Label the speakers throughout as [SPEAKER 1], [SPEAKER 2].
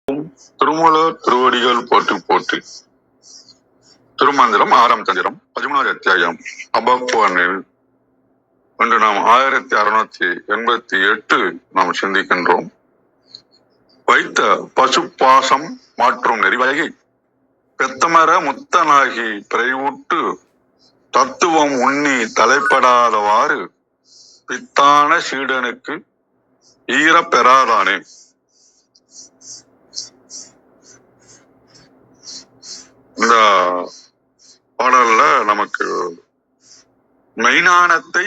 [SPEAKER 1] திருமூலர் திருவடிகள் போற்றி போற்றி. திருமந்திரம் 6ஆம் தந்திரம் 13வது அத்தியாயம் அபக்குவனில் இன்று நாம் 1688 நாம் சிந்திக்கின்றோம். வைத்த பசுப்பாசம் மாற்றும் நெறிவகை பெத்தமர முத்தனாகி பிறைவுட்டு தத்துவம் உண்ணி தலைப்படாதவாறு பித்தான சீடனுக்கு ஈர பெறாதானே. இந்த பாடல்ல நமக்கு மெய்ஞானத்தை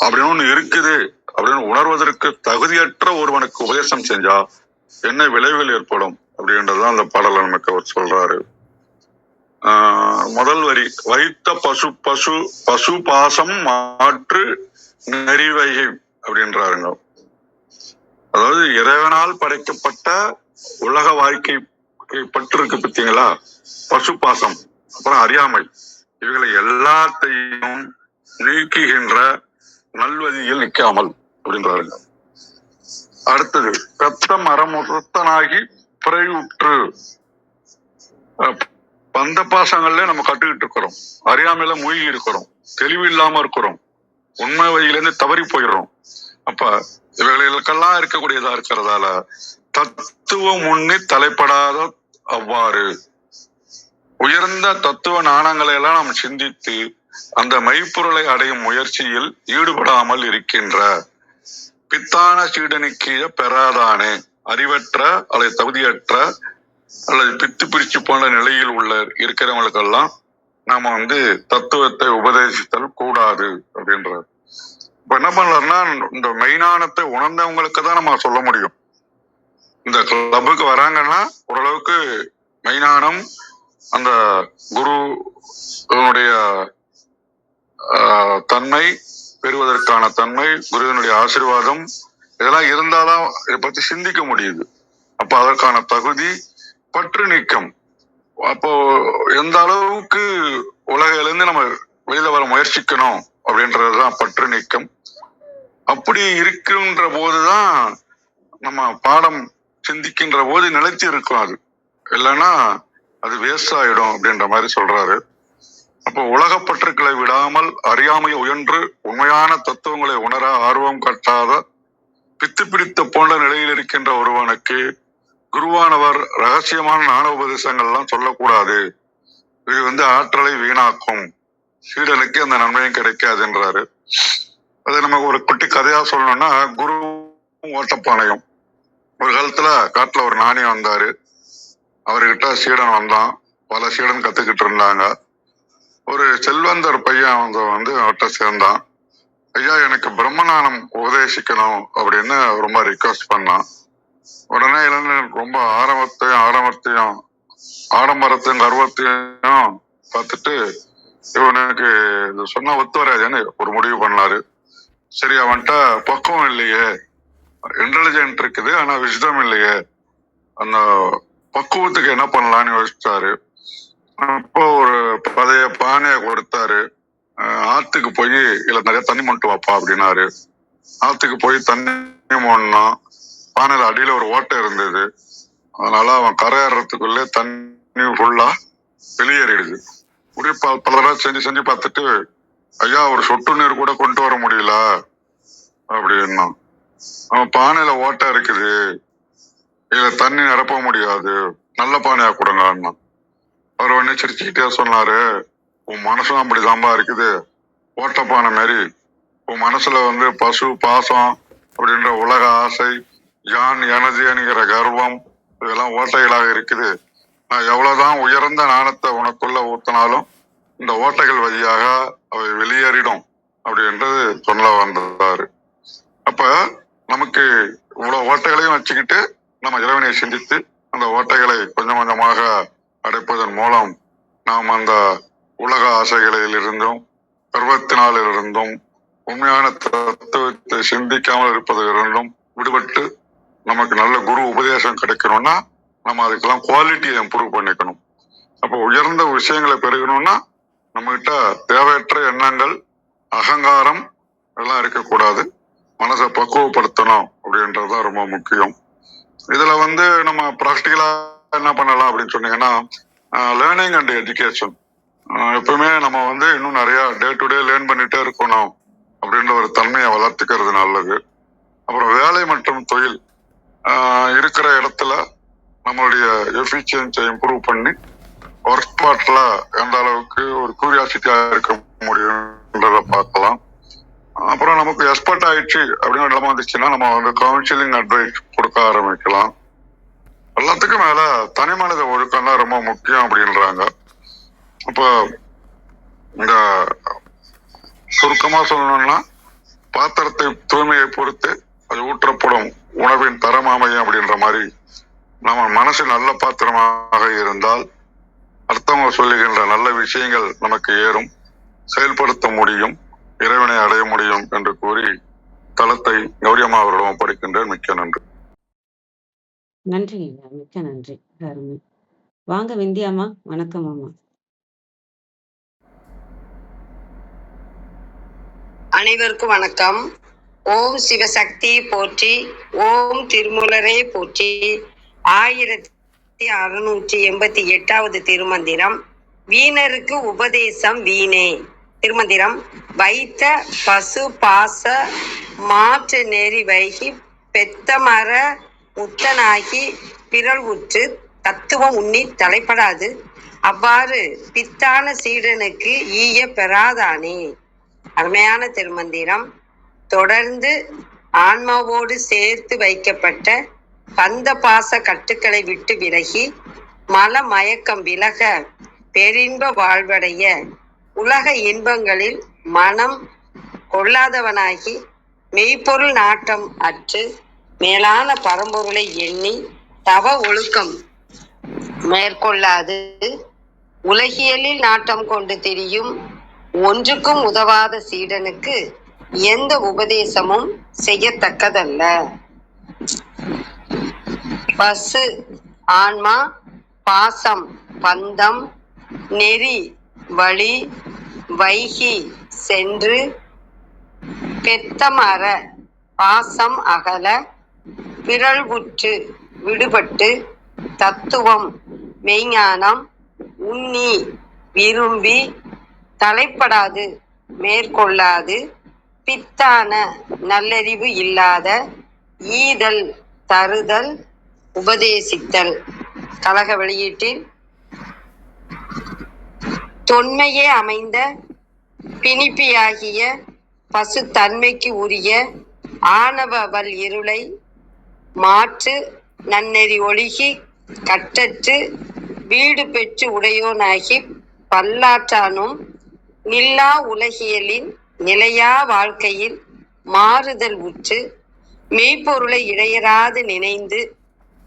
[SPEAKER 1] அப்படின்னு ஒண்ணு இருக்குது அப்படின்னு உணர்வதற்கு தகுதியற்ற ஒருவனுக்கு உபதேசம் செஞ்சா என்ன விளைவுகள் ஏற்படும் அப்படின்றதுதான் அந்த பாடல நமக்கு அவர் சொல்றாரு. முதல் வரி வைத்த பசு பாசம் மாற்று நெறிவகை அப்படின்றாருங்க. அதாவது இறைவனால் படைக்கப்பட்ட உலக வாழ்க்கை பற்றிருக்கு பார்த்தீங்களா, பசு பாசம் அப்புறம் அறியாமை, இவைகளை எல்லாத்தையும் நீக்குகின்ற நல்வதியில் நிற்காமல் அப்படின்றாருங்க. அடுத்தது பெத்த மரமுத்தனாகி பிறையுற்று. பந்த பாசங்கள்ல நம்ம கட்டுக்கிட்டு இருக்கிறோம், அறியாமையில மூழ்கி இருக்கிறோம், தெளிவு இல்லாம இருக்கிறோம், உண்மை வழியிலிருந்து தவறி போயிடுறோம். அப்ப இவைகளுக்கெல்லாம் இருக்கக்கூடியதா இருக்கிறதால தத்துவம் முன்னே தலைப்படாத அவ்வாறு உயர்ந்த தத்துவ நாணங்களை எல்லாம் நாம் சிந்தித்து அந்த மெய்ப்பொருளை அடையும் முயற்சியில் ஈடுபடாமல் இருக்கின்ற பித்தான சீடனுக்கு பெறாதானே, அறிவற்ற அல்லது தகுதியற்ற அல்லது பித்து பிரிச்சு போன்ற நிலையில் உள்ள இருக்கிறவங்களுக்கெல்லாம் நாம தத்துவத்தை உபதேசித்தல் கூடாது அப்படின்றார். இப்ப என்ன பண்ணலாம்னா, இந்த மெய்ஞானத்தை உணர்ந்தவங்களுக்கு தான் நம்ம சொல்ல முடியும். இந்த கிளப்புக்கு வராங்கன்னா ஓரளவுக்கு மெய்ஞானம், அந்த குருனுடைய தன்மை பெறுவதற்கான தன்மை, குருவினுடைய ஆசீர்வாதம் இதெல்லாம் இருந்தாதான் இதை பத்தி சிந்திக்க முடியுது. அப்ப அதற்கான தகுதி பற்று நீக்கம். அப்போ எந்த அளவுக்கு உலகிலிருந்து நம்ம வெளியில வர முயற்சிக்கணும் அப்படின்றதுதான் பற்று நீக்கம். அப்படி இருக்கின்ற போதுதான் நம்ம பாடம் சிந்திக்கின்ற போது நிலைத்து இருக்கும். அது இல்லைன்னா அது வேஸ்ட் ஆயிடும் அப்படின்ற மாதிரி சொல்றாரு. அப்போ உலகப்பற்றுக்களை விடாமல் அறியாமையை உயன்று உண்மையான தத்துவங்களை உணர ஆர்வம் காட்டாத பித்து பிடித்த போன்ற நிலையில் இருக்கின்ற ஒருவனுக்கு குருவானவர் ரகசியமான ஞான உபதேசங்கள்லாம் சொல்லக்கூடாது. இது ஆற்றலை வீணாக்கும், சீடனுக்கு அந்த நன்மையும் கிடைக்காதுன்றாரு. அது நமக்கு ஒரு குட்டி கதையா சொல்லணும்னா, குரு ஓட்டப்பாளையம். ஒரு காலத்துல காட்டுல ஒரு ஞானி வந்தாரு. அவர்கிட்ட சீடன் வந்தான். பல சீடன் கத்துக்கிட்டு இருந்தாங்க. ஒரு செல்வந்தர் பையன் அவர்கிட்ட சேர்ந்தான். ஐயா, எனக்கு பிரம்மஞானம் உபதேசிக்கணும் அப்படின்னு ரொம்ப ரிக்வஸ்ட் பண்ணான். உடனே இளைஞர் ரொம்ப ஆடம்பரத்தையும் கர்வத்தையும் பார்த்துட்டு இவனுக்கு இது சொன்னா ஒத்து வராதுன்னு ஒரு முடிவு பண்ணாரு. சரி, அவன்கிட்ட பக்குவம் இல்லையே, இன்டெலிஜென்ட் இருக்குது ஆனா விஸ்டம் இல்லையே, அந்த பக்குவத்துக்கு என்ன பண்ணலான்னு யோசிச்சாரு. அப்போ ஒரு பழைய பானையை கொடுத்தாரு. ஆத்துக்கு போய் இல்ல நிறைய தண்ணி மொண்டு வாப்பா அப்படின்னாரு. ஆத்துக்கு போய் தண்ணி மோடணும். பானையில அடியில ஒரு ஓட்டை இருந்தது. அதனால அவன் கரையேறதுக்குள்ளே தண்ணி ஃபுல்லா வெளியேறிடுது. இப்படி பல தடவை செஞ்சு பார்த்துட்டு, ஐயா ஒரு சொட்டு நீர் கூட கொண்டு வர முடியல அப்படின்னா. அவன் பானையில ஓட்டை இருக்குது, இதுல தண்ணி நிரப்ப முடியாது, நல்ல பானையா கொடுங்க. அவர் உடனே சிரிச்சுக்கிட்டே சொன்னாரு, உன் மனசும் அப்படிதான்பா இருக்குது, ஓட்ட பானை மாதிரி. உன் மனசுல பசு பாசம் அப்படின்ற உலக ஆசை, யான் எனது என்கிற கர்வம், இதெல்லாம் ஓட்டைகளாக இருக்குது. நான் எவ்வளவுதான் உயர்ந்த ஞானத்தை உனக்குள்ள ஊத்தினாலும் இந்த ஓட்டைகள் வழியாக அவை வெளியேறிடும் அப்படின்றது சொல்ல வந்தாரு. அப்ப நமக்கு இவ்வளவு ஓட்டைகளையும் வச்சுக்கிட்டு நம்ம இறைவனை சிந்தித்து அந்த ஓட்டைகளை கொஞ்சம் கொஞ்சமாக அடைப்பதன் மூலம் நாம் அந்த உலக ஆசைகளில் இருந்தும் கர்வத்தினால் இருந்தும் உண்மையான தத்துவத்தை சிந்திக்காமல் இருப்பதில் இருந்தும் விடுபட்டு நமக்கு நல்ல குரு உபதேசம் கிடைக்கணும்னா நம்ம அதுக்கெல்லாம் குவாலிட்டியை இம்ப்ரூவ் பண்ணிக்கணும். அப்போ உயர்ந்த விஷயங்களை பெருகணும்னா நம்ம கிட்ட தேவையற்ற எண்ணங்கள், அகங்காரம் எல்லாம் இருக்கக்கூடாது. மனசை பக்குவப்படுத்தணும் அப்படின்றதுதான் ரொம்ப முக்கியம். இதுல வந்து நம்ம ப்ராக்டிக்கலா என்ன பண்ணலாம் அப்படின்னு சொன்னீங்கன்னா, லேர்னிங் அண்ட் எஜுகேஷன். எப்பவுமே நம்ம வந்து இன்னும் நிறைய டே டு டே லேர்ன் பண்ணிட்டே இருக்கணும் அப்படின்ற ஒரு தன்மையை வளர்த்துக்கிறது நல்லது. அப்புறம் வேலை மற்றும் தொழில் இருக்கிற இடத்துல நம்மளுடைய எஃபிஷியன்ஸை இம்ப்ரூவ் பண்ணி ஒர்க் ஸ்பாட்ல எந்த அளவுக்கு ஒரு கியூரியாசிட்டியா இருக்க முடியும்ன்றத பார்க்கலாம். அப்புறம் நமக்கு எக்ஸ்பர்ட் ஆயிடுச்சு அப்படின்னு நிலைமை வந்துச்சுன்னா நம்ம வந்து கவுன்சிலிங் அட்வைஸ் கொடுக்க ஆரம்பிக்கலாம். எல்லாத்துக்கும் மேல தனி மனித ஒழுக்கம் தான் ரொம்ப முக்கியம் அப்படின்றாங்க. இப்போ இந்த சுருக்கமா சொல்லணும்னா, பாத்திரத்தை தூய்மையை பொறுத்து அது ஊற்றப்படும் உணவின் தரம் அமையும் அப்படின்ற மாதிரி நம்ம மனசு நல்ல பாத்திரமாக இருந்தால் அடுத்தவங்க சொல்லுகின்ற நல்ல விஷயங்கள் நமக்கு ஏறும், செயல்படுத்த முடியும், இறைவனை அடைய முடியும் என்று கூறி தளத்தை கௌரியம்மா அவர்களிடம் ஒப்படைக்கின்றேன். மிக்க நன்றி.
[SPEAKER 2] நன்றி, மிக்க நன்றி. அருமை. வாங்க விந்தியாமா. வணக்கம் அம்மா.
[SPEAKER 3] அனைவருக்கும் வணக்கம். ஓம் சிவசக்தி போற்றி, ஓம் திருமூலரே போற்றி. 1688வது திருமந்திரம். வீணருக்கு உபதேசம் வீணே. திருமந்திரம். வைத்த பசு பாச மாற்று நெறி வைகி பெத்தமர முத்தனாகி பிறல் உற்று தத்துவம் உண்ணி தலைப்படாது அவ்வாறு பித்தான சீடனுக்கு ஈய பெறாதானே. அருமையான திருமந்திரம். தொடர்ந்து ஆன்மாவோடு சேர்த்து வைக்கப்பட்ட பந்த பாச கட்டுக்களை விட்டு விலகி மல மயக்கம் விலக பேரின்ப வாழ்வடைய உலக இன்பங்களில் மனம் கொள்ளாதவனாகி மெய்ப்பொருள் நாட்டம் அற்று மேலான பரம்பொருளை எண்ணி தவ ஒழுக்கம் மேற்கொள்ளாது உலகியலில் நாட்டம் கொண்டு திரியும் ஒன்றுக்கும் உதவாத சீடனுக்கு எந்த உபதேசமும் செய்யத்தக்கதல்ல. பசு ஆன்மா, பாசம் பந்தம், நெறி வழி, வைகி சென்று, பெத்தமர பாசம் அகல, பிறழ்வுற்று விடுபட்டு, தத்துவம் மெய்ஞானம் உண்ணி விரும்பி தலைப்படாது மேற்கொள்ளாது பித்தான நல்லறிவு இல்லாத ஈதல் தருதல் உபதேசித்தல். கழக வெளியீட்டில் தொன்மையே அமைந்த பிணிப்பியாகிய பசு தன்மைக்கு உரிய ஆணவவல் இருளை மாற்று நன்னெறி ஒழுகி கட்டற்று வீடு பெற்று உடையோனாகி பல்லாற்றானும் நில்லா உலகியலின் நிலையா வாழ்க்கையில் மாறுதல் உற்று மெய்ப்பொருளை இடையராது நினைந்து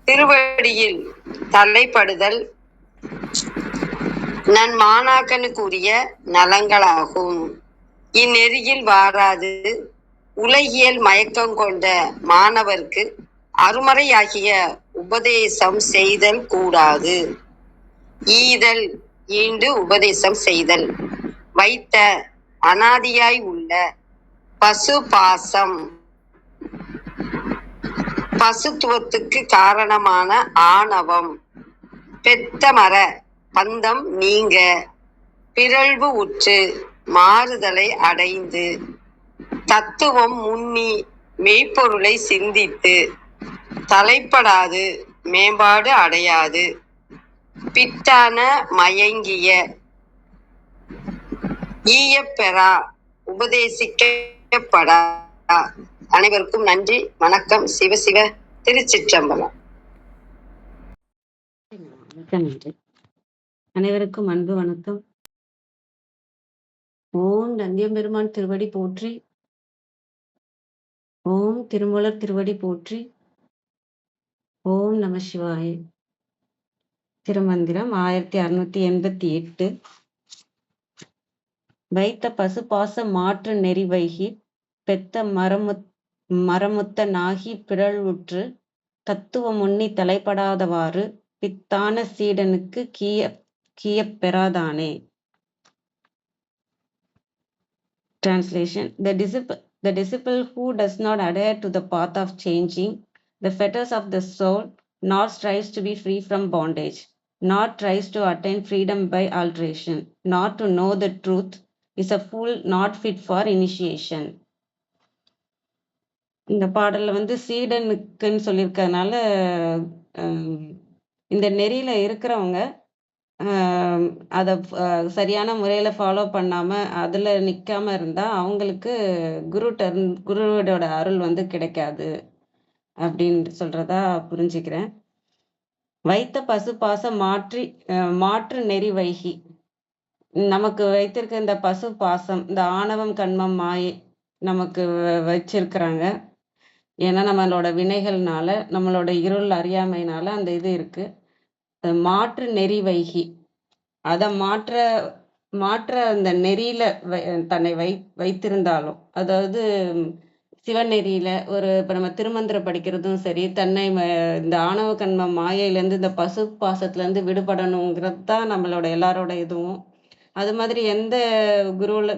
[SPEAKER 3] திருவடியில் தலைப்படுதல் நன் மாணாக்கனுக்குரிய நலங்களாகும். இந்நெறியில் வாராது உலகியல் மயக்கம் கொண்ட மாணவர்க்கு அருமறையாகிய உபதேசம் செய்தல் கூடாது. ஈதல் ஈண்டு உபதேசம் செய்தல். வைத்த அனாதியாய் உள்ள பசு பாசம் பசுத்துவத்துக்கு காரணமான ஆணவம் பெத்தமர பந்தம் நீங்க பிறழ்வு உற்று மாறுதலை அடைந்து தத்துவம் முன்னி மெய்ப்பொருளை சிந்தித்து தலைப்படாது மேம்பாடு அடையாது பித்தான மயங்கிய ஈயப்பெறா உபதேசிக்கப்படா. அனைவருக்கும் நன்றி, வணக்கம். சிவசிவ. திருச்சிற்றம்பலம்.
[SPEAKER 2] நன்றி. அனைவருக்கும் அன்பு வணக்கம். ஓம் நந்தியம்பெருமான் திருவடி போற்றி, ஓம் திருமூலர் திருவடி போற்றி, ஓம் நம சிவாய. திருமந்திரம் 1688. வைத்த பசு பாச மாற்று நெறி வைகி பெத்த மரமுத்தனாகி பிறழ்வுற்று தத்துவம் உண்ணி தலைப்படாதவாறு பித்தான சீடனுக்கு கீயப் பெறாதானே. Translation. The disciple who does not adhere to the path of changing the fetters of the soul, nor strives to be free from bondage, nor tries to attain freedom by alteration, nor to know the truth, is a fool not fit for initiation. இந்த பாடல்ல வந்து சீடனுக்குன்னு சொல்லியிருக்கறதுனால இந்த நெறியில இருக்கிறவங்க அதை சரியான முறையில் follow பண்ணாமல் அதில் நிற்காம இருந்தால் அவங்களுக்கு குருவோட அருள் வந்து கிடைக்காது அப்படின்னு சொல்கிறதா புரிஞ்சுக்கிறேன். வைத்த பசு பாசம் மாற்று நெறி வைகி. நமக்கு வைத்திருக்க இந்த பசு பாசம், இந்த ஆணவம் கண்மம் மாயை நமக்கு வச்சிருக்கிறாங்க. ஏன்னா நம்மளோட வினைகள்னால, நம்மளோட இருள் அறியாமையினால அந்த இது இருக்கு. மாற்று நெறி வைகி, அதை மாற்ற அந்த நெறியில தன்னை வைத்திருந்தாலும், அதாவது சிவநெறியில இப்போ நம்ம திருமந்திரம் படிக்கிறதும் சரி, தன்னை இந்த ஆணவ கண்ம மாயையிலேருந்து இந்த பசு பாசத்துலேருந்து விடுபடணுங்கிறது தான் நம்மளோட எல்லாரோட இதுவும். அது மாதிரி எந்த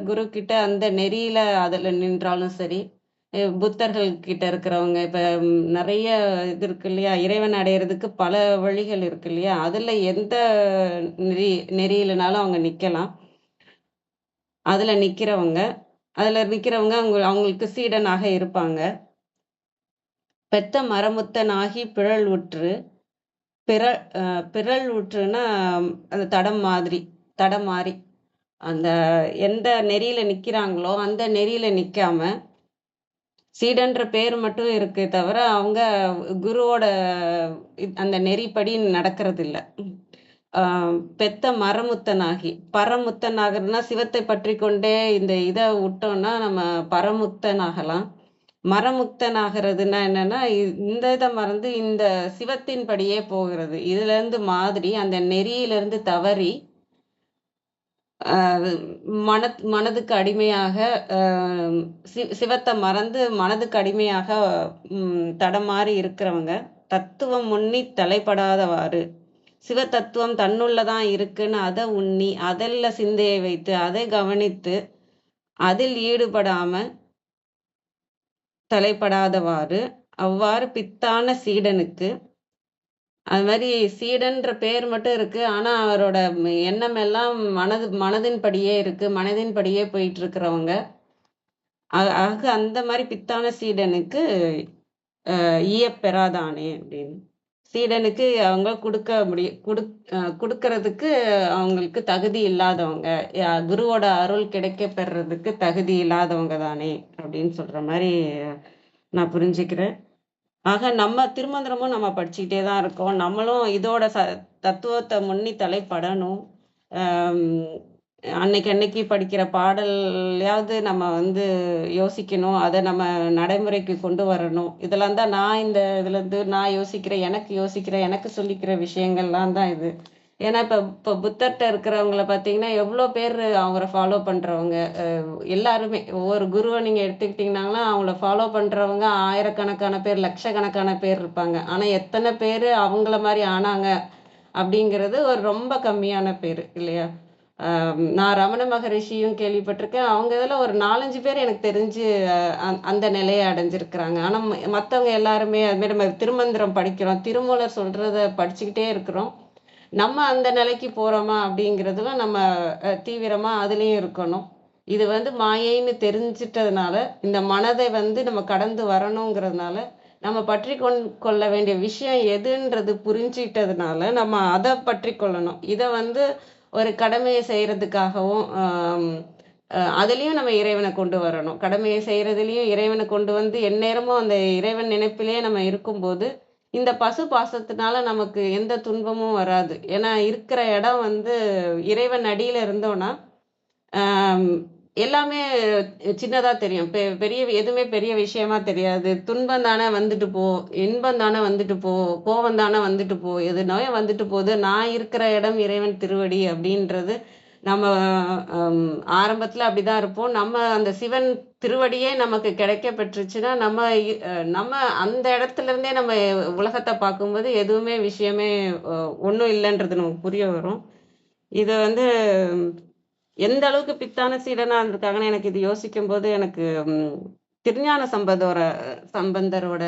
[SPEAKER 2] குரு கிட்ட அந்த நெறியில அதில் நின்றாலும் சரி, புத்தர்கள் கிட்ட இருக்கிறவங்க இப்ப நிறைய இது இருக்கு இல்லையா, இறைவன் அடையிறதுக்கு பல வழிகள் இருக்கு இல்லையா, அதுல எந்த நெறியிலனாலும் அவங்க நிக்கலாம். அதுல நிக்கிறவங்க அவங்களுக்கு சீடனாக இருப்பாங்க. பெத்த மரமுத்தனாகி பிறல் உற்று, பிறல் உற்றுன்னா அந்த தடம் மாறி அந்த எந்த நெறியில நிக்கிறாங்களோ அந்த நெறியில நிக்காம சீடன்ற பேர் மட்டும் இருக்கே தவிர அவங்க குருவோட அந்த நெறிப்படி நடக்கிறது இல்லை. பெத்த மரமுத்தனாகி, பரமுத்தனாகிறதுனா சிவத்தை பற்றி கொண்டே இந்த இதை விட்டோம்னா நம்ம பரமுத்தனாகலாம். மரமுக்தனாகிறதுனா என்னன்னா இந்த இதை மறந்து இந்த சிவத்தின் படியே போகிறது. இதுல இருந்து மாதிரி அந்த நெறியிலிருந்து தவறி மனதுக்கு அடிமையாக சிவத்தை மறந்து மனதுக்கு அடிமையாக தடமாறி இருக்கிறவங்க தத்துவம் உண்ணி தலைப்படாதவாறு, சிவ தத்துவம் தன்னுள்ளதான் இருக்குன்னு அதை உண்ணி அதில் சிந்தையை வைத்து அதை கவனித்து அதில் ஈடுபடாம தலைப்படாதவாறு, அவ்வாறு பித்தான சீடனுக்கு, அது மாதிரி சீடன்ற பேர் மட்டும் இருக்கு, ஆனா அவரோட எண்ணம் எல்லாம் மனதின்படியே இருக்கு, மனதின்படியே போயிட்டு இருக்கிறவங்க. ஆக அந்த மாதிரி பித்தான சீடனுக்கு ஈயப்பெறாதானே அப்படின்னு. சீடனுக்கு அவங்க கொடுக்கறதுக்கு அவங்களுக்கு தகுதி இல்லாதவங்க, குருவோட அருள் கிடைக்க பெறதுக்கு தகுதி இல்லாதவங்க தானே அப்படின்னு சொல்ற மாதிரி நான் புரிஞ்சுக்கிறேன். ஆக நம்ம திருமந்திரமும் நம்ம படிச்சுக்கிட்டே தான் இருக்கோம். நம்மளும் இதோட தத்துவத்தை முன்னி தலைப்படணும். அன்னைக்கு படிக்கிற பாடல்லையாவது நம்ம வந்து யோசிக்கணும், அதை நம்ம நடைமுறைக்கு கொண்டு வரணும். இதெல்லாம் தான் நான் இந்த இதுலேருந்து நான் யோசிக்கிறேன், எனக்கு சொல்லிக்கிற விஷயங்கள்லாம் தான் இது. ஏன்னா இப்போ புத்தர்கிட்ட இருக்கிறவங்கள பார்த்தீங்கன்னா எவ்வளோ பேர் அவங்கள ஃபாலோ பண்ணுறவங்க எல்லாருமே, ஒவ்வொரு குருவை நீங்கள் எடுத்துக்கிட்டிங்கனாங்கன்னா அவங்கள ஃபாலோ பண்ணுறவங்க ஆயிரக்கணக்கான பேர், லட்சக்கணக்கான பேர் இருப்பாங்க. ஆனால் எத்தனை பேர் அவங்கள மாதிரி ஆனாங்க அப்படிங்கிறது ஒரு ரொம்ப கம்மியான பேர் இல்லையா. நான் ரமண மகரிஷியும் கேள்விப்பட்டிருக்கேன். அவங்க இதில் ஒரு 4-5 பேர் எனக்கு தெரிஞ்சு அந்த நிலையை அடைஞ்சிருக்கிறாங்க. ஆனால் மற்றவங்க எல்லாருமே அதுமாரி நம்ம திருமந்திரம் படிக்கிறோம், திருமூலர் சொல்கிறத படிச்சுக்கிட்டே இருக்கிறோம். நம்ம அந்த நிலைக்கு போகிறோமா அப்படிங்கிறதுல நம்ம தீவிரமாக அதுலேயும் இருக்கணும். இது வந்து மாயைன்னு தெரிஞ்சிட்டதுனால, இந்த மனதை வந்து நம்ம கடந்து வரணுங்கிறதுனால, நம்ம பற்றி கொள்ள வேண்டிய விஷயம் எதுன்றது புரிஞ்சிட்டதுனால நம்ம அதை பற்றி கொள்ளணும். இதை வந்து ஒரு கடமையை செய்கிறதுக்காகவும் அதுலேயும் நம்ம இறைவனை கொண்டு வரணும். கடமையை செய்கிறதுலையும் இறைவனை கொண்டு வந்து எந்நேரமும் அந்த இறைவன் நினைப்பிலேயே நம்ம இருக்கும்போது இந்த பசு பாசத்தினால நமக்கு எந்த துன்பமும் வராது. ஏன்னா இருக்கிற இடம் வந்து இறைவன் அடியில் இருந்தோன்னா எல்லாமே சின்னதாக தெரியும். எதுவுமே பெரிய விஷயமா தெரியாது. துன்பம் தானே வந்துட்டு போ, இன்பம் தானே வந்துட்டு போ, கோபம் தானே வந்துட்டு போ, எதுனாவே வந்துட்டு போகுது. நான் இருக்கிற இடம் இறைவன் திருவடி அப்படின்றது நம்ம ஆரம்பத்தில் அப்படிதான் இருப்போம். நம்ம அந்த சிவன் திருவடியே நமக்கு கிடைக்க பெற்றுச்சுன்னா நம்ம அந்த இடத்துல இருந்தே நம்ம உலகத்தை பார்க்கும்போது எதுவுமே விஷயமே ஒன்றும் இல்லைன்றது நமக்கு புரிய வரும். இது வந்து எந்த அளவுக்கு பித்தான சீடனா இருந்திருக்காங்கன்னு எனக்கு இது யோசிக்கும் போது எனக்கு திருஞான சம்பந்தரோட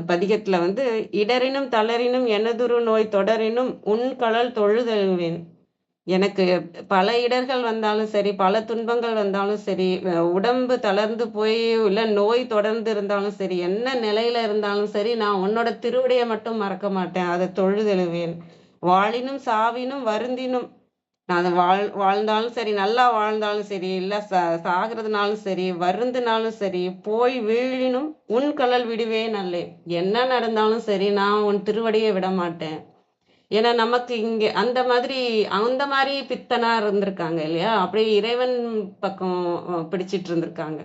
[SPEAKER 2] பதிகத்துல வந்து இடரினும் தளரினும் எனதுரு நோய் தொடரினும் உன் கழல் தொழுதெழுவேன். எனக்கு பல இடர்கள் வந்தாலும் சரி, பல துன்பங்கள் வந்தாலும் சரி, உடம்பு தளர்ந்து போய் இல்ல நோய் தொடர்ந்து இருந்தாலும் சரி, என்ன நிலையில இருந்தாலும் சரி, நான் உன்னோட திருவடியை மட்டும் மறக்க மாட்டேன். அதை தொழுதெழுவேன். வாழினும் சாவினும் வருந்தினும், நான் அதை வாழ்ந்தாலும் சரி, நல்லா வாழ்ந்தாலும் சரி, இல்ல சாகிறதுனாலும் சரி, வருந்தினாலும் சரி, போய் வீழினும் உன் கழல் விடுவேன் அல்லேன். என்ன நடந்தாலும் சரி, நான் உன் திருவடியை விட மாட்டேன். ஏன்னா நமக்கு இங்க அந்த மாதிரி பித்தனா இருந்திருக்காங்க இல்லையா, அப்படியே இறைவன் பக்கம் பிடிச்சிட்டு இருந்திருக்காங்க.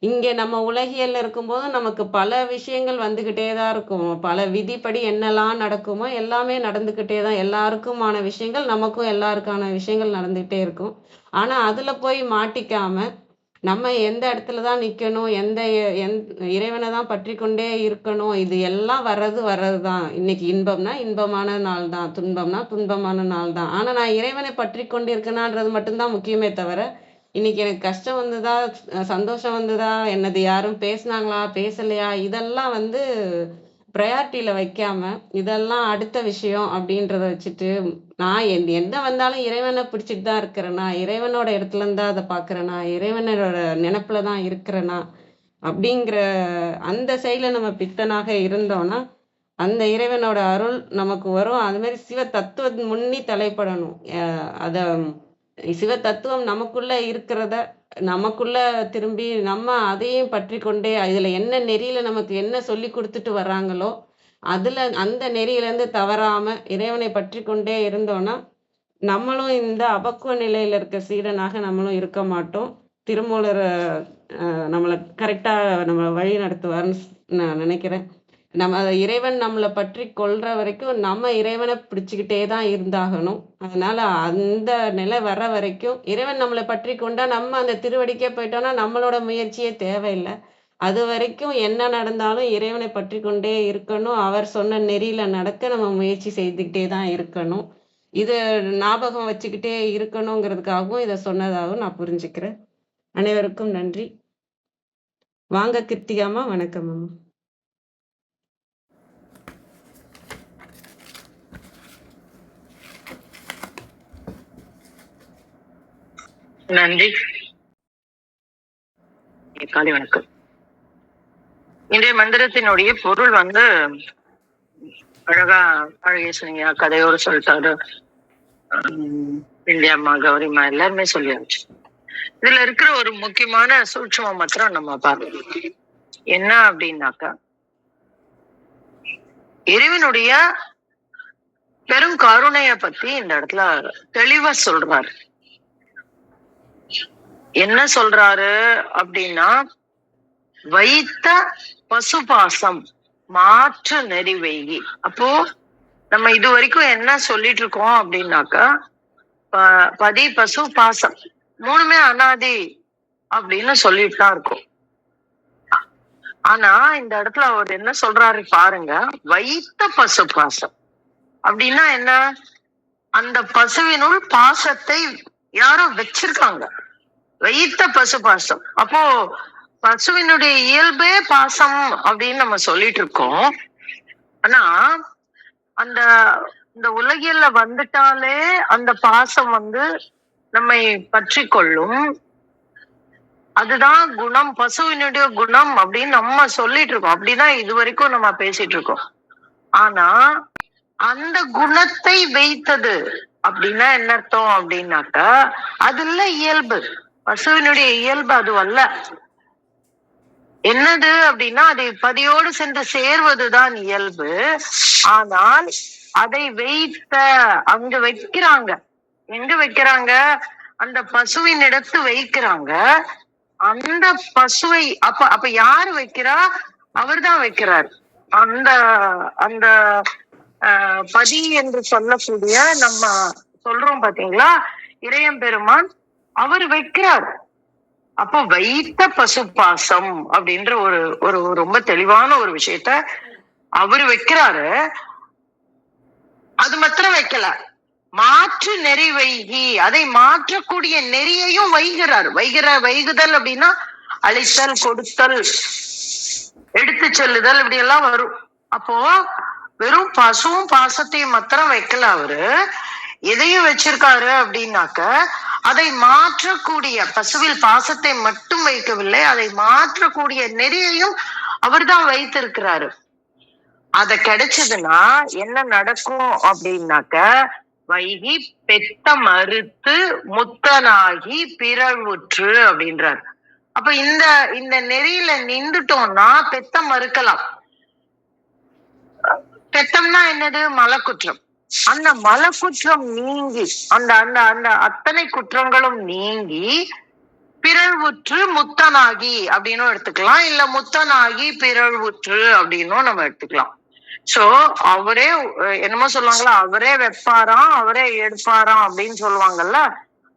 [SPEAKER 2] இங்க நம்ம உலகியல்ல இருக்கும்போது நமக்கு பல விஷயங்கள் வந்துகிட்டே தான் இருக்கும். பல விதிப்படி என்னெல்லாம் நடக்குமோ எல்லாமே நடந்துகிட்டே தான், எல்லாருக்குமான விஷயங்கள் நமக்கும் எல்லாருக்கான விஷயங்கள் நடந்துகிட்டே இருக்கும். ஆனா அதுல போய் மாட்டிக்காம நம்ம எந்த இடத்துல தான் நிக்கணும், இறைவனை தான் பற்றி கொண்டே இருக்கணும். இது எல்லாம் வர்றது தான். இன்னைக்கு இன்பம்னா இன்பமான நாள் தான், துன்பம்னா துன்பமான நாள் தான். ஆனா நான் இறைவனை பற்றி கொண்டு இருக்கேனான்றது மட்டும்தான் முக்கியமே தவிர, இன்னைக்கு எனக்கு கஷ்டம் வந்துதா, சந்தோஷம் வந்துதா, என்னது யாரும் பேசுனாங்களா பேசலையா, இதெல்லாம் வந்து ப்ரையாரிட்டியில வைக்காம, இதெல்லாம் அடுத்த விஷயம் அப்படின்றத வச்சுட்டு, நான் எந்த வந்தாலும் இறைவனை பிடிச்சிட்டு தான் இருக்கிறேனா, இறைவனோட இடத்துல இருந்து தான் அதை பார்க்கறேனா, இறைவனோட நினைப்புல தான் இருக்கிறேனா அப்படிங்கிற அந்த சைட்ல நம்ம பித்தனாக இருந்தோம்னா, அந்த இறைவனோட அருள் நமக்கு வரும். அது மாதிரி சிவ தத்துவம் முன்னி தலைப்படணும். அத சிவ தத்துவம் நமக்குள்ள இருக்கிறத நமக்குள்ள திரும்பி நம்ம அதையும் பற்றி கொண்டே, இதுல என்ன நெறியில நமக்கு என்ன சொல்லி கொடுத்துட்டு வர்றாங்களோ அதுல அந்த நெறியிலேருந்து தவறாம இறைவனை பற்றி கொண்டே இருந்தோம்னா, நம்மளும் இந்த அபக்குவ நிலையில இருக்க சீடனாக நம்மளும் இருக்க மாட்டோம். திருமூலர் நம்மளை கரெக்டா நம்மளை வழி நடத்துவார்னு நான் நினைக்கிறேன். நம்ம இறைவன் நம்மளை பற்றி கொள்ற வரைக்கும் நம்ம இறைவனை பிடிச்சுக்கிட்டே தான் இருந்தாகணும். அதனால அந்த நிலை வர்ற வரைக்கும் இறைவன் நம்மளை பற்றி கொண்டா நம்ம அந்த திருவடிக்கே போயிட்டோம்னா நம்மளோட முயற்சியே தேவையில்லை. அது வரைக்கும் என்ன நடந்தாலும் இறைவனை பற்றி கொண்டே இருக்கணும். அவர் சொன்ன நெறியில நடக்க நம்ம முயற்சி செய்துக்கிட்டே தான் இருக்கணும். இது ஞாபகம் வச்சுக்கிட்டே இருக்கணுங்கிறதுக்காகவும் இதை சொன்னதாகவும் நான் புரிஞ்சுக்கிறேன். அனைவருக்கும் நன்றி. வாங்க கிருத்திகாமா, வணக்கம் அம்மா.
[SPEAKER 4] நன்றி. காலை வணக்கம். இன்றைய மந்திரத்தினுடைய பொருள் வந்து அழகிய சொன்னீங்க, கதையோடு சொல்லிட்டாரு. இந்தியாம்மா, கௌரிமா எல்லாருமே சொல்லியாச்சு. இதுல இருக்கிற ஒரு முக்கியமான சூட்சுமம் மாத்திரம் நம்ம பார்க்கணும். என்ன அப்படின்னாக்கா, இறைவனுடைய பெரும் கருணைய பத்தி இந்த இடத்துல தெளிவா சொல்றாரு. என்ன சொல்றாரு அப்படின்னா, வைத்த பசுபாசம் மாற்ற நெறி வைகி. அப்போ நம்ம இது வரைக்கும் என்ன சொல்லிட்டு இருக்கோம் அப்படின்னாக்கா, பதி பசு பாசம் மூணுமே அனாதி அப்படின்னு சொல்லிட்டு தான் இருக்கோம். ஆனா இந்த இடத்துல அவர் என்ன சொல்றாரு பாருங்க, வைத்த பசு பாசம் அப்படின்னா என்ன? அந்த பசுவினுள் பாசத்தை யாரோ வச்சிருக்காங்க. வைத்த பசு பாசம். அப்போ பசுவினுடைய இயல்பே பாசம் அப்படின்னு நம்ம சொல்லிட்டு இருக்கோம். ஆனா அந்த இந்த உலகில வந்துட்டாலே அந்த பாசம் வந்து நம்மை பற்றி கொள்ளும். அதுதான் குணம், பசுவினுடைய குணம் அப்படின்னு நம்ம சொல்லிட்டு இருக்கோம். அப்படிதான் இது வரைக்கும் நம்ம பேசிட்டு இருக்கோம். ஆனா அந்த குணத்தை வைத்தது அப்படின்னா என்ன அர்த்தம் அப்படின்னாக்கா, அது இல்ல இயல்பு. பசுவினுடைய இயல்பு அது அல்ல. என்னது அப்படின்னா, அதை பதியோடு சென்று சேர்வதுதான் இயல்பு. ஆனால் அதை வைத்த அங்க வைக்கிறாங்க. எங்க வைக்கிறாங்க? அந்த பசுவின் இடத்து வைக்கிறாங்க. அந்த பசுவை அப்ப யாரு வைக்கிறா? அவர் தான் வைக்கிறார். அந்த அந்த பதி என்று சொல்லக்கூடிய நம்ம சொல்றோம் பாத்தீங்களா, இறையம்பெருமான் அவர் வைக்கிறார். அப்போ வைத்த பசுபாசம் அப்படின்ற ஒரு ஒரு ரொம்ப தெளிவான ஒரு விஷயத்த அவரு வைக்கிறாரு. அது மாத்திரம் வைக்கல, மாற்று நெறி வைகி, அதை மாற்றக்கூடிய நெறியையும் வைகிறார். வைகுதல் அப்படின்னா அழித்தல், கொடுத்தல், எடுத்து செல்லுதல், இப்படி எல்லாம் வரும். அப்போ வெறும் பசுவும் பாசத்தையும் மாத்திரம் வைக்கல அவரு, எதையும் வச்சிருக்காரு அப்படின்னாக்க அதை மாற்றக்கூடிய, பசுவில் பாசத்தை மட்டும் வைக்கவில்லை, அதை மாற்றக்கூடிய நெறியையும் அவர்தான் வைத்திருக்கிறாரு. அத கிடைச்சதுன்னா என்ன நடக்கும் அப்படின்னாக்க, வைகி பெத்த மறுத்து முத்தனாகி பிறழ்வுற்று அப்படின்றார். அப்ப இந்த இந்த நெறியில நின்றுட்டோம்னா பெத்த மறுக்கலாம். பெத்தம்னா என்னது? மலக்குற்றம். அந்த மலக்குற்றம் நீங்கி, அந்த அந்த அந்த அத்தனை குற்றங்களும் நீங்கி பிறழ்வுற்று முத்தனாகி அப்படின்னு எடுத்துக்கலாம், இல்ல முத்தனாகி பிறழ்வுற்று அப்படின்னும் நம்ம எடுத்துக்கலாம். சோ அவரே என்னமோ சொல்லுவாங்களா, அவரே வைப்பாராம் அவரே எடுப்பாராம் அப்படின்னு சொல்லுவாங்கல்ல,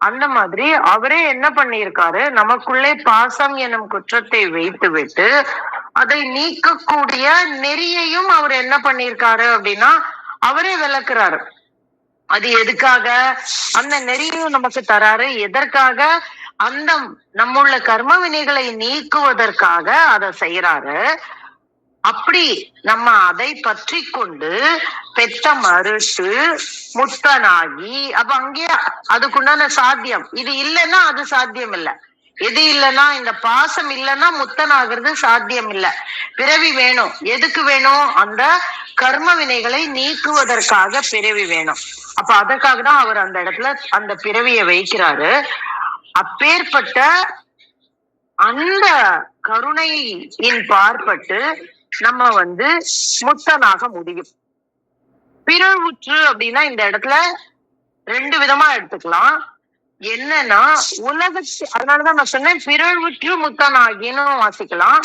[SPEAKER 4] அந்த மாதிரி அவரே என்ன பண்ணியிருக்காரு, நமக்குள்ளே பாசம் எனும் குற்றத்தை வைத்து விட்டு அதை நீக்கக்கூடிய நெறியையும் அவர் என்ன பண்ணியிருக்காரு அப்படின்னா அவரே விளக்குறாரு. அது எதுக்காக? அந்த நெறியும் நமக்கு தராரு. எதற்காக? அந்த நம்முள்ள கர்ம வினைகளை நீக்குவதற்காக அதை செய்யறாரு. அப்படி நம்ம அதை பற்றி கொண்டு பெத்த மறுத்து முத்தனாகி, அப்ப அங்கே அதுக்குண்டான சாத்தியம் இது இல்லைன்னா அது சாத்தியம் இல்லை. எது இல்லைன்னா, இந்த பாசம் இல்லைன்னா முத்தனாகிறது சாத்தியம் இல்லை. பிறவி வேணும். எதுக்கு வேணும்? அந்த கர்ம வினைகளை நீக்குவதற்காக பிறவி வேணும். அப்ப அதற்காக தான் அவர் அந்த இடத்துல அந்த பிறவியை வைக்கிறாரு. அப்பேற்பட்ட அந்த கருணையின் பார்ப்பட்டு நம்ம முத்தனாக முடியும். பிறழ்வுற்று அப்படின்னா இந்த இடத்துல ரெண்டு விதமா எடுத்துக்கலாம். என்னன்னா உலகத்து, அதனாலதான் நான் சொன்னேன் பிறழ்வுற்று முத்தனாகின்னு வாசிக்கலாம்,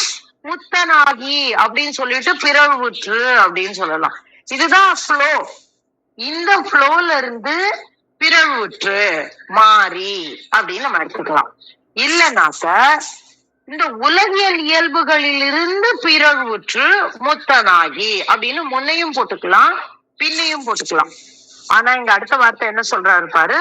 [SPEAKER 4] முத்தனாகி அப்படின்னு சொல்லிட்டு பிறழ்வுற்று அப்படின்னு சொல்லலாம். இதுதான் ஃப்ளோ. இந்த ஃப்ளோல இருந்து பிறழ்வுற்று மாறி அப்படின்னு நம்ம எடுத்துக்கலாம். இல்லைனாக்க இந்த உலகியல் இயல்புகளில் இருந்து பிறழ்வுற்று முத்தனாகி அப்படின்னு முன்னையும் போட்டுக்கலாம் பின்னையும் போட்டுக்கலாம். ஆனா இங்க அடுத்த வார்த்தை என்ன சொல்றாரு பாரு,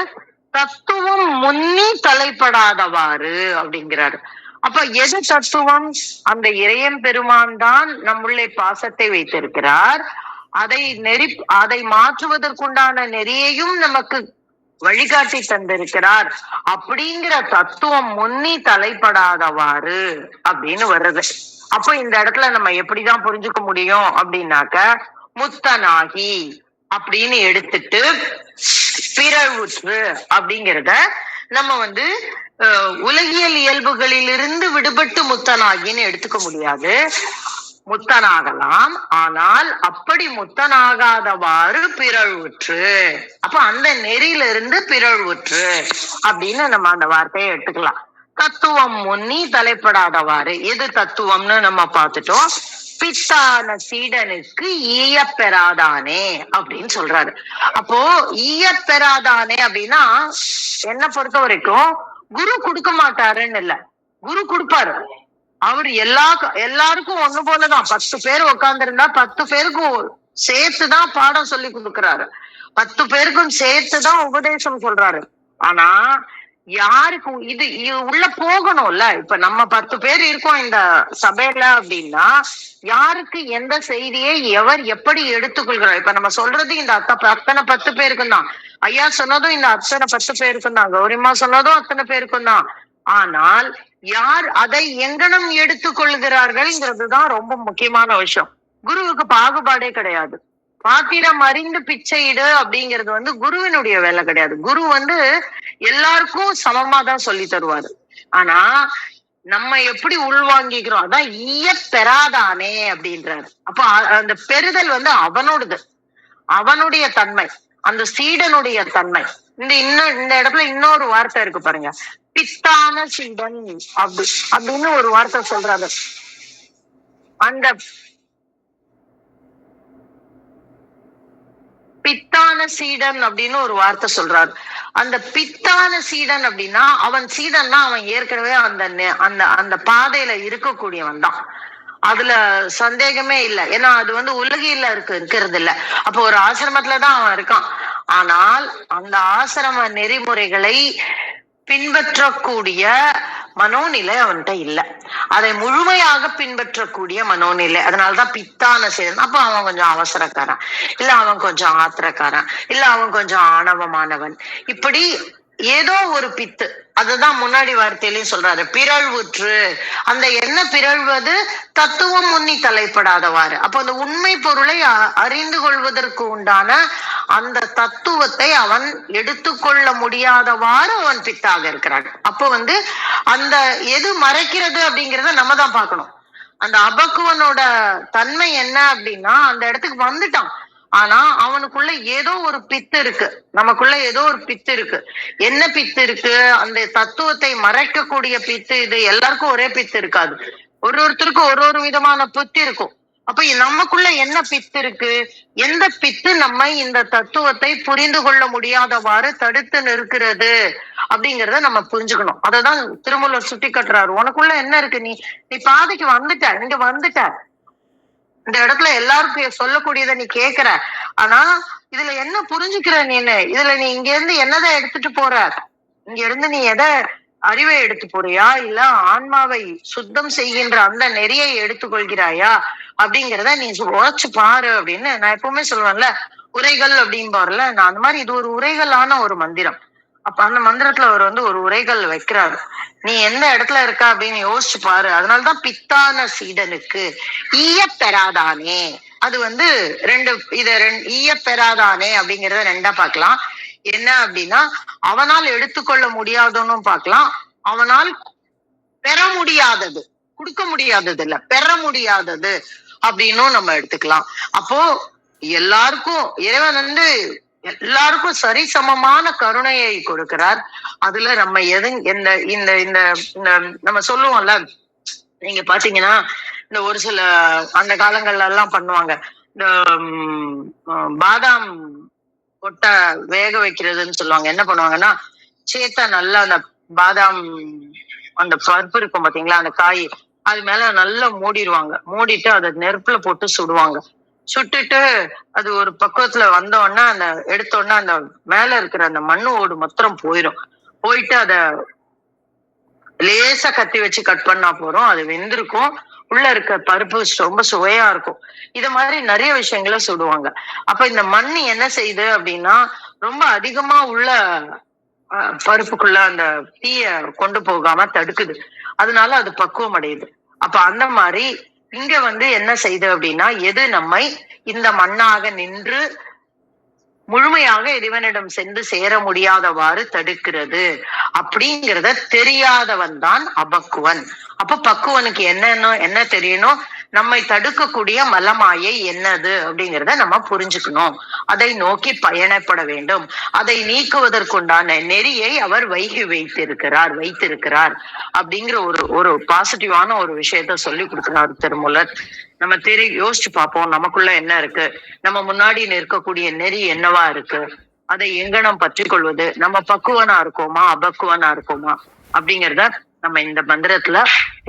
[SPEAKER 4] தத்துவம் முன்னி தலைப்படாதவாறு அப்படிங்கிறாரு. அப்ப எது தத்துவம்? அந்த இறையன் பெருமான் தான் நம்முள்ளே பாசத்தை வைத்திருக்கிறார். அதை மாற்றுவதற்குண்டான நெறியையும் நமக்கு வழிகாட்டி தந்திருக்கிறார். அப்படிங்கிற தத்துவம் முன்னி தலைப்படாதவாறு அப்படின்னு வருது. அப்போ இந்த இடத்துல நம்ம எப்படிதான் புரிஞ்சுக்க முடியும் அப்படின்னாக்க, முத்தனாகி அப்படின்னு எடுத்துட்டு பிறழ்வுற்று அப்படிங்கிறத நம்ம உலகியல் இயல்புகளிலிருந்து விடுபட்டு முத்தனாகின்னு எடுத்துக்க முடியாது. முத்தனாகலாம், ஆனால் அப்படி முத்தனாகாதவாறு பிறழ்வுற்று. அப்ப அந்த நெறியிலிருந்து பிறழ்வுற்று அப்படின்னு நம்ம அந்த வார்த்தையை எடுத்துக்கலாம். தத்துவம் முன்னி தலைப்படாதவாறு. எது தத்துவம்னு நம்ம பார்த்துட்டோம். பித்தான சீடனுக்கு ஈயப்பெறாதானே அப்படின்னு சொல்றாரு. அப்போ ஈயப்பெறாதானே அப்படின்னா என்ன பொறுத்த வரைக்கும் குரு கொடுக்க மாட்டாருன்னு இல்ல, குரு கொடுப்பாரு. அவர் எல்லாருக்கும் ஒண்ணு போலதான். 10 பேர் உட்கார்ந்து இருந்தா 10 பேருக்கும் சேர்த்துதான் பாடம் சொல்லி கொடுக்கிறாரு, 10 பேருக்கும் சேர்த்துதான் உபதேசம் சொல்றாரு. ஆனா யாருக்கு இது உள்ள போகணும்ல? இப்ப நம்ம 10 பேர் இருக்கோம் இந்த சபையில அப்படின்னா யாருக்கு எந்த செய்தியை எவர் எப்படி எடுத்துக்கொள்கிறார்? இப்ப நம்ம சொல்றது இந்த அத்தனை 10 பேருக்கும் தான். ஐயா சொன்னதும் இந்த அத்தனை 10 பேருக்கும் தான். கௌரிமா சொன்னதும் அத்தனை பேருக்கும் தான். ஆனால் யார் அதை எங்கனம் எடுத்துக்கொள்கிறார்கள்ங்கிறதுதான் ரொம்ப முக்கியமான விஷயம். குருவுக்கு பாகுபாடே கிடையாது. பாத்திரம் அறிந்து பிச்சையிடு அப்படிங்கிறது குருவினுடைய வேலை கிடையாது. குரு எல்லாருக்கும் சமமா தான் சொல்லி தருவாரு. ஆனா நம்ம எப்படி உள்வாங்கிக்கிறோம், அதான் ஈய பெறாதானே அப்படின்றாரு. அப்ப அந்த பெறுதல் அவனோடது, அவனுடைய தன்மை, அந்த சீடனுடைய தன்மை. இந்த இடத்துல இன்னொரு வார்த்தை இருக்கு பாருங்க, பித்தான சீடன் அப்படின்னு ஒரு வார்த்தை சொல்றாரு. அந்த பித்தான சீடன் அப்படின்னு ஒரு வார்த்தை சொல்றாரு. அந்த பித்தான சீடன் அப்படின்னா அவன் சீடன்னா அவன் ஏற்கனவே அந்த அந்த பாதையில இருக்கக்கூடியவன் தான். அதுல சந்தேகமே இல்லை. ஏன்னா அது உலகில இருக்கிறது இல்ல. அப்போ ஒரு ஆசிரமத்துலதான் அவன் இருக்கான். ஆனால் அந்த ஆசிரம நெறிமுறைகளை பின்பற்றக்கூடிய மனோநிலை அவன்கிட்ட இல்ல. அதை முழுமையாக பின்பற்றக்கூடிய மனோநிலை. அதனாலதான் பித்தான சீடன். அப்ப அவன் கொஞ்சம் அவசரக்காரன், இல்ல அவன் கொஞ்சம் ஆத்திரக்காரன், இல்ல அவன் கொஞ்சம் ஆணவமானவன், இப்படி ஏதோ ஒரு பித்து. அதுதான் முன்னாடி வார்த்தையிலையும் சொல்றாரு, பிறழ்வுற்று. அந்த என்ன பிறழ்வது? தத்துவம் முன்னி தலைப்படாதவாறு. அப்போ அந்த உண்மை பொருளை அறிந்து கொள்வதற்கு உண்டான அந்த தத்துவத்தை அவன் எடுத்துக்கொள்ள முடியாதவாறு அவன் பித்தாக இருக்கிறான். அப்போ அந்த எது மறைக்கிறது அப்படிங்கிறத நம்ம தான் பார்க்கணும். அந்த அபக்குவனோட தன்மை என்ன அப்படின்னா, அந்த இடத்துக்கு வந்துட்டான், ஆனா அவனுக்குள்ள ஏதோ ஒரு பித்து இருக்கு, நமக்குள்ள ஏதோ ஒரு பித்து இருக்கு. என்ன பித்து இருக்கு? அந்த தத்துவத்தை மறைக்கக்கூடிய பித்து. இது எல்லாருக்கும் ஒரே பித்து இருக்காது, ஒருத்தருக்கும் ஒரு விதமான பித்து இருக்கும். அப்ப நமக்குள்ள என்ன பித்து இருக்கு? எந்த பித்து நம்மை இந்த தத்துவத்தை புரிந்து கொள்ள முடியாதவாறு தடுத்து நிற்கிறது அப்படிங்கறத நம்ம புரிஞ்சுக்கணும். அததான் திருமூலர் சுட்டி காட்டுறாரு. உனக்குள்ள என்ன இருக்கு? நீ பாதைக்கு வந்துட்ட, இங்க வந்துட்ட, இந்த இடத்துல எல்லாருக்கும் சொல்லக்கூடியதை நீ கேக்குற. ஆனா இதுல என்ன புரிஞ்சுக்கிற? இதுல நீ இங்க இருந்து என்னதான் எடுத்துட்டு போற? இங்க இருந்து நீ எதை அறிவை எடுத்து போறியா, இல்ல ஆன்மாவை சுத்தம் செய்கின்ற அந்த நெறியை எடுத்துக்கொள்கிறாயா அப்படிங்கிறத நீ உழைச்சு பாரு அப்படின்னு நான் எப்பவுமே சொல்லுவேன்ல. உரைகள் அப்படின்பாருல, நான் அந்த மாதிரி இது ஒரு உரைகளான ஒரு மந்திரம். அப்ப அந்த மந்திரத்துல அவர் ஒரு உரைகள் வைக்கிறாரு. நீ எந்த இடத்துல இருக்க அப்படின்னு யோசிச்சு பாரு. அதனாலதான் பித்தான சீடனுக்கு ஈய பெறாதானே. அது ஈய பெறாதானே அப்படிங்கறத ரெண்டா பார்க்கலாம். என்ன அப்படின்னா, அவனால் எடுத்துக்கொள்ள முடியாதுன்னு பார்க்கலாம், அவனால் பெற முடியாதது, கொடுக்க முடியாதது இல்ல, பெற முடியாதது அப்படின்னும் நம்ம எடுத்துக்கலாம். அப்போ எல்லாருக்கும் இறைவன் எல்லாருக்கும் சரிசமமான கருணையை கொடுக்கிறார். அதுல நம்ம இந்த இந்த இந்த நம்ம சொல்லுவோம்ல, நீங்க பாத்தீங்கன்னா இந்த ஒரு சில அந்த காலங்கள்ல எல்லாம் பண்ணுவாங்க, இந்த பாதாம் கொட்டை வேக வைக்கிறதுன்னு சொல்லுவாங்க. என்ன பண்ணுவாங்கன்னா, சேத்தா நல்லா அந்த பாதாம் அந்த பருப்பு இருக்கும் பாத்தீங்களா, அந்த காய், அது மேல நல்லா மூடிடுவாங்க. மூடிட்டு அதை நெருப்புல போட்டு சுடுவாங்க. சுட்டுட்டு அது ஒரு பக்குவத்துல வந்தோடனே அந்த எடுத்தோடனே அந்த மேல இருக்கிற அந்த மண்ணு ஓடு மொத்தம் போயிட்டு அத லேசா கத்தி வச்சு கட் பண்ணா போறோம், அது வெந்திருக்கும். உள்ள இருக்க பருப்பு ரொம்ப சுவையா இருக்கும். இது மாதிரி நிறைய விஷயங்களை சுடுவாங்க. அப்ப இந்த மண்ணு என்ன செய்யுது அப்படின்னா, ரொம்ப அதிகமா உள்ள பருப்புக்குள்ள அந்த தீய கொண்டு போகாம தடுக்குது. அதனால அது பக்குவம் அடையுது. அப்ப அந்த மாதிரி இங்க என்ன செய்யுது அப்படின்னா, எது நம்மை இந்த மண்ணாக நின்று முழுமையாக இறைவனிடம் சென்று சேர முடியாதவாறு தடுக்கிறது அப்படிங்கிறத தெரியாதவன் தான் அபக்குவன். அப்ப பக்குவனுக்கு என்ன தெரியணும்? நம்மை தடுக்கக்கூடிய மலமாயை என்னது அப்படிங்கிறத நம்ம புரிஞ்சுக்கணும். அதை நோக்கி பயணப்பட வேண்டும். அதை நீக்குவதற்குண்டான நெறியை அவர் வைத்திருக்கிறார் அப்படிங்கிற ஒரு பாசிட்டிவான ஒரு விஷயத்த சொல்லி கொடுக்கிறார் திருமூலர். நம்ம யோசிச்சு பார்ப்போம், நமக்குள்ள என்ன இருக்கு, நம்ம முன்னாடி நிற்கக்கூடிய நெறி என்னவா இருக்கு, அதை எங்கனம் பற்றி கொள்வது, நம்ம பக்குவனா இருக்கோமா அபக்குவனா இருக்கோமா அப்படிங்கிறத நம்ம இந்த மந்திரத்துல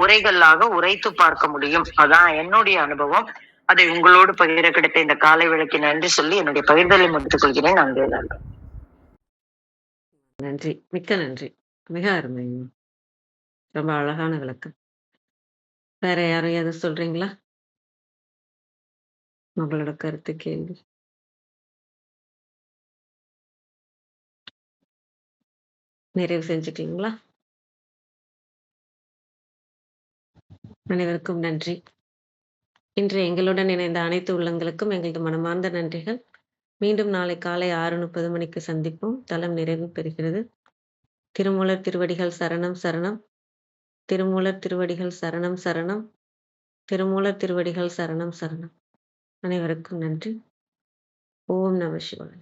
[SPEAKER 4] உரைகளாக உரைத்து பார்க்க முடியும். அதான் என்னுடைய அனுபவம். அதை உங்களோடு பகிர கிடைத்த இந்த காலை விளக்கி நன்றி சொல்லி என்னுடைய பகிர்தலை முடித்துக் கொள்கிறேன். நன்றி.
[SPEAKER 2] நன்றி, மிக்க நன்றி. மிக அருமை, ரொம்ப அழகான விளக்கம். வேற யாரும் எதை சொல்றீங்களா? உங்களோட கருத்து, கேள்வி. நிறைவு செஞ்சுட்டீங்களா? அனைவருக்கும் நன்றி. இன்று எங்களுடன் இணைந்த அனைத்து உள்ளங்களுக்கும் எங்களது மனமார்ந்த நன்றிகள். மீண்டும் நாளை காலை 6:30 மணிக்கு சந்திப்போம். தலம் நிறைவு பெறுகிறது. திருமூலர் திருவடிகள் சரணம் சரணம். திருமூலர் திருவடிகள் சரணம் சரணம். திருமூலர் திருவடிகள் சரணம் சரணம். அனைவருக்கும் நன்றி. ஓம் நம சிவாய.